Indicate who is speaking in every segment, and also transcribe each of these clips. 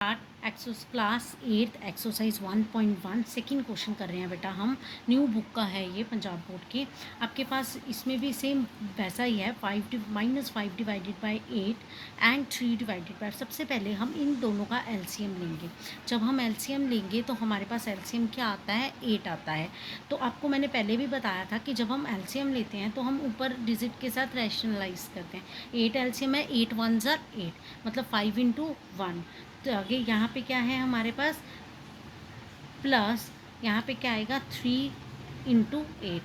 Speaker 1: एक्सोस class 8 exercise 1.1 second question कर रहे हैं बेटा हम। न्यू बुक का है ये, पंजाब बोर्ड के। आपके पास इसमें भी सेम वैसा ही है, -5 divided by 8 and 3 divided by. सबसे पहले हम इन दोनों का एलसीएम लेंगे। जब हम एलसीएम लेंगे तो हमारे पास एलसीएम क्या आता है, 8 आता है। तो आपको मैंने पहले भी बताया था कि जब हम एलसीएम लेते हैं तो हम ऊपर डिजिट के साथ रैशनलाइज करते हैं। 8 एलसीएम है, 8 1 ज़ा 8, मतलब 5 × 1। तो आगे यहाँ पे क्या है हमारे पास, प्लस यहाँ पे क्या आएगा 3 × 8।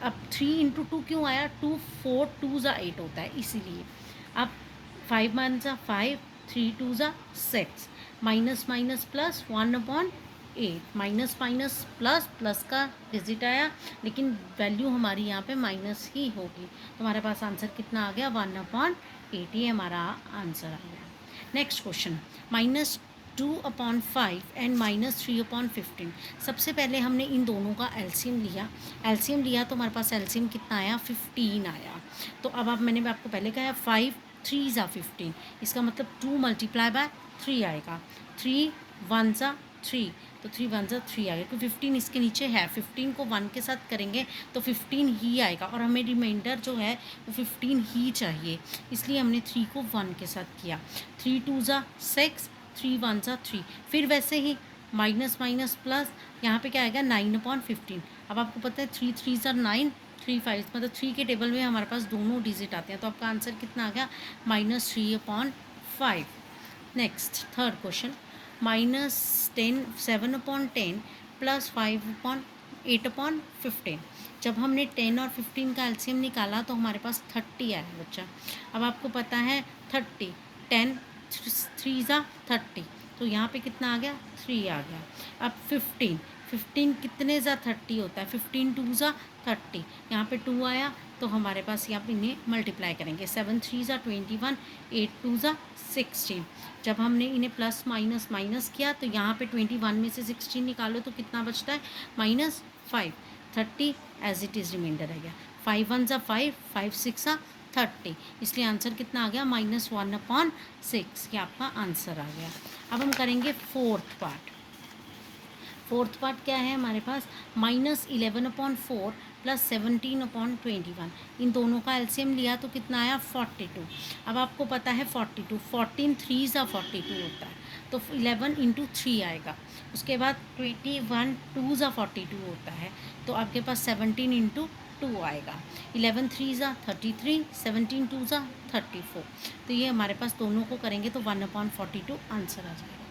Speaker 1: अब 3 × 2 क्यों आया, 2 4 2 ज़ा 8 होता है इसीलिए। अब 5 1 ज़ा 5, 3 2 ज़ा 6, minus minus plus 1/8, minus minus plus, plus का डिजिट आया लेकिन वैल्यू हमारी यहाँ पे माइनस ही होगी। तो हमारे पास आंसर कितना आ गया, 1/8, ये हमारा आंसर आ गया। Next question, -2/5 and -3/15। सबसे पहले हमने इन दोनों का एलसीएम लिया तो हमारे पास एलसीएम कितना आया, 15 आया। तो अब मैंने आपको पहले कहा 5 3 ज़ा 15, इसका मतलब 2 × 3 आएगा। 3 1 ज़ा 3, तो 3 1 ज़ा 3 आएगा, क्योंकि 15 इसके नीचे है। 15 को 1 के साथ करेंगे तो 15 ही आएगा, और हमें रिमाइंडर जो है वो 15 ही चाहिए, इसलिए हमने 3 को 1 के साथ किया। 3 2 ज़ा 6, 3 1 ज़ा 3। फिर वैसे ही माइनस माइनस प्लस, यहाँ पे क्या आएगा 9/15। अब आपको पता है 3 3 ज़ा 9, 3 5, मतलब 3 के टेबल में हमारे पास दोनों डिजिट आते हैं। तो आपका आंसर कितना आ गया, -3/5। Next third question, -7/10 + 5/8/15। जब हमने 10 और 15 का एलसीएम निकाला तो हमारे पास 30 आया बच्चा। अब आपको पता है 30, 10 3 ज़ा 30, तो यहाँ पे कितना आ गया, 3 आ गया। अब 15 15 कितने ज़ा 30 होता है, 15 2 ज़ा 30, यहाँ पे 2 आया तो हमारे पास यहाँ पे इन्हें मल्टीप्लाई करेंगे। 7 3 ज़ा 21, 8 2 ज़ा 16। जब हमने इन्हें प्लस माइनस माइनस किया तो यहाँ पे 21 में से 16 निकालो तो कितना बचता है, -5। 30 एज इट इज़ रिमाइंडर रह गया। 5 1 ज़ा 5, 5 6 ज़ा 30, इसलिए आंसर कितना आ गया, -1/6। ये आपका आंसर आ गया। अब हम करेंगे फोर्थ पार्ट। फोर्थ पार्ट क्या है हमारे पास, -11/4 + 17/21। इन दोनों का एलसीएम लिया तो कितना आया, 42। अब आपको पता है 42, 14 3 ज़ा 42 होता है, तो 11 × 3 आएगा। उसके बाद 21 2 ज़ा 42 होता है, तो आपके पास 17 × 2 आएगा। 11 3 ज़ा 33, 17 2 ज़ा 34। तो ये हमारे पास दोनों को करेंगे तो 1/42 आंसर आ जाएगा।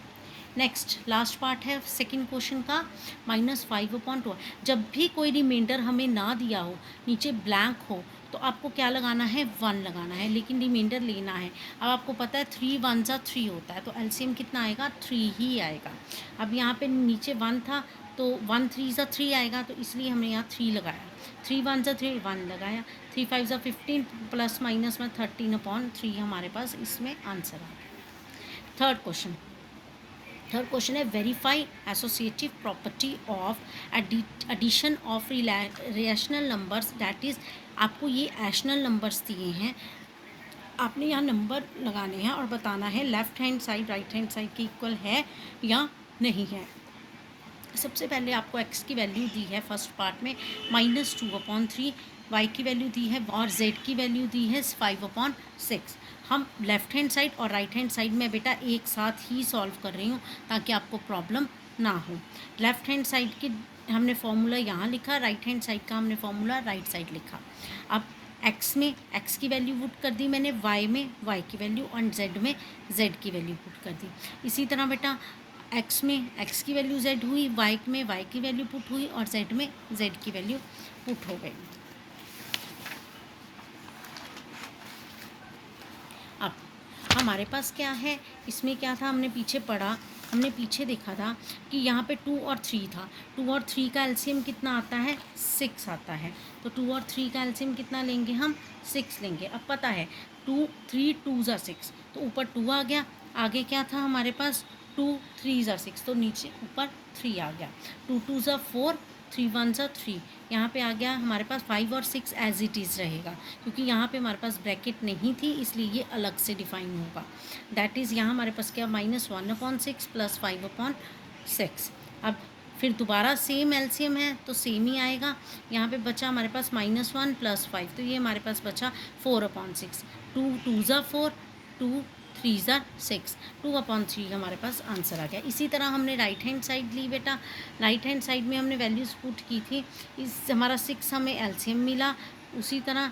Speaker 1: नेक्स्ट लास्ट पार्ट है सेकंड क्वेश्चन का, -5/2। जब भी कोई रिमाइंडर हमें ना दिया हो, नीचे ब्लैंक हो, तो आपको क्या लगाना है, 1 लगाना है, लेकिन रिमाइंडर लेना है। अब आपको पता है 3 1 ज़ा 3 होता है, तो एलसीएम कितना आएगा, 3 ही आएगा। अब यहाँ पे नीचे 1 था तो 1 3 ज़ा 3 आएगा, तो इसलिए हमने यहाँ 3 लगाया। 3 1 ज़ा 3, 1 लगाया। 3 5 ज़ा 15, प्लस माइनस में 13/3 हमारे पास इसमें आंसर आ गया। थर्ड क्वेश्चन है, verify associative property of addition of rational numbers, that is आपको ये रैशनल नंबर्स दिए हैं, आपने यहाँ नंबर लगाने हैं और बताना है left hand side right hand side के इक्वल है या नहीं है। सबसे पहले आपको x की वैल्यू दी है फर्स्ट पार्ट में -2/3, y की वैल्यू दी है और z की वैल्यू दी है 5/6। हम लेफ़्ट हैंड साइड और राइट हैंड साइड में बेटा एक साथ ही सॉल्व कर रही हूँ ताकि आपको प्रॉब्लम ना हो। लेफ़्ट हैंड साइड के हमने फॉर्मूला यहाँ लिखा, राइट हैंड साइड का हमने फॉर्मूला राइट साइड लिखा। अब x में x की वैल्यू पुट कर दी मैंने, y में y की वैल्यू और z में z की वैल्यू पुट कर दी। इसी तरह बेटा x में x की वैल्यू z हुई, y में y की वैल्यू पुट हुई और z में z की वैल्यू पुट हो गई। अब हमारे पास क्या है, इसमें क्या था, हमने पीछे देखा था कि यहाँ पे 2 और 3 था। 2 और 3 का एलसीएम कितना आता है, 6 आता है। तो 2 और 3 का एलसीएम कितना लेंगे हम, 6 लेंगे। अब पता है 2 3 2 ज़ा 6, तो ऊपर 2 आ गया, आगे क्या था हमारे पास 2 3 ज़ा 6, तो नीचे ऊपर 3 आ गया। 2 2 ज़ा 4, 3 वन ज़ा 3, यहाँ पे आ गया हमारे पास 5 और 6 एज इट इज़ रहेगा, क्योंकि यहाँ पे हमारे पास ब्रैकेट नहीं थी इसलिए ये अलग से डिफाइन होगा। दैट इज़ यहाँ हमारे पास क्या -1/6 + 5/6। अब फिर दोबारा सेम एलसीएम है तो सेम ही आएगा। यहाँ पे बचा हमारे पास -1 + 5, तो ये हमारे पास बचा 4/6। 2 2 ज़ा 4, 2 3 ज़ा 6, 2/3 हमारे पास आंसर आ गया। इसी तरह हमने राइट हैंड साइड ली बेटा, राइट हैंड साइड में हमने वैल्यूज़ पुट की थी, इस हमारा 6 हमें एलसीएम मिला, उसी तरह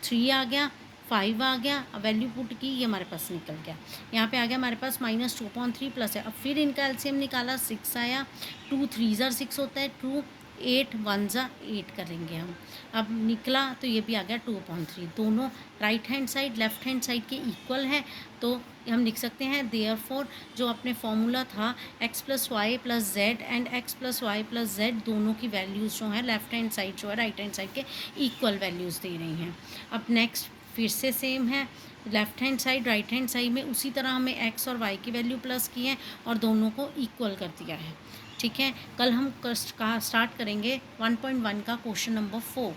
Speaker 1: 3 आ गया, 5 आ गया, अब वैल्यू पुट की, ये हमारे पास निकल गया। यहाँ पे आ गया हमारे पास -2/3 प्लस है, अब फिर इनका एलसीएम निकाला, 6 आया, 2 3 ज़ा 6 होता है, 2 8 1 ज़ा 8 करेंगे हम। अब निकला तो ये भी आ गया 2/3। दोनों right hand side left hand side के इक्वल है, तो हम लिख सकते हैं देयरफॉर जो अपने फॉर्मूला था x + y + z and x + y + z दोनों की वैल्यूज़ जो हैं लेफ्ट हैंड साइड जो है राइट हैंड साइड के इक्वल वैल्यूज़ दे रही हैं। अब नेक्स्ट फिर से सेम है, left hand side right hand side में उसी तरह हमें x और y की वैल्यू प्लस की है और दोनों को इक्वल कर दिया है। ठीक है, कल हम स्टार्ट करेंगे 1.1 का क्वेश्चन नंबर 4।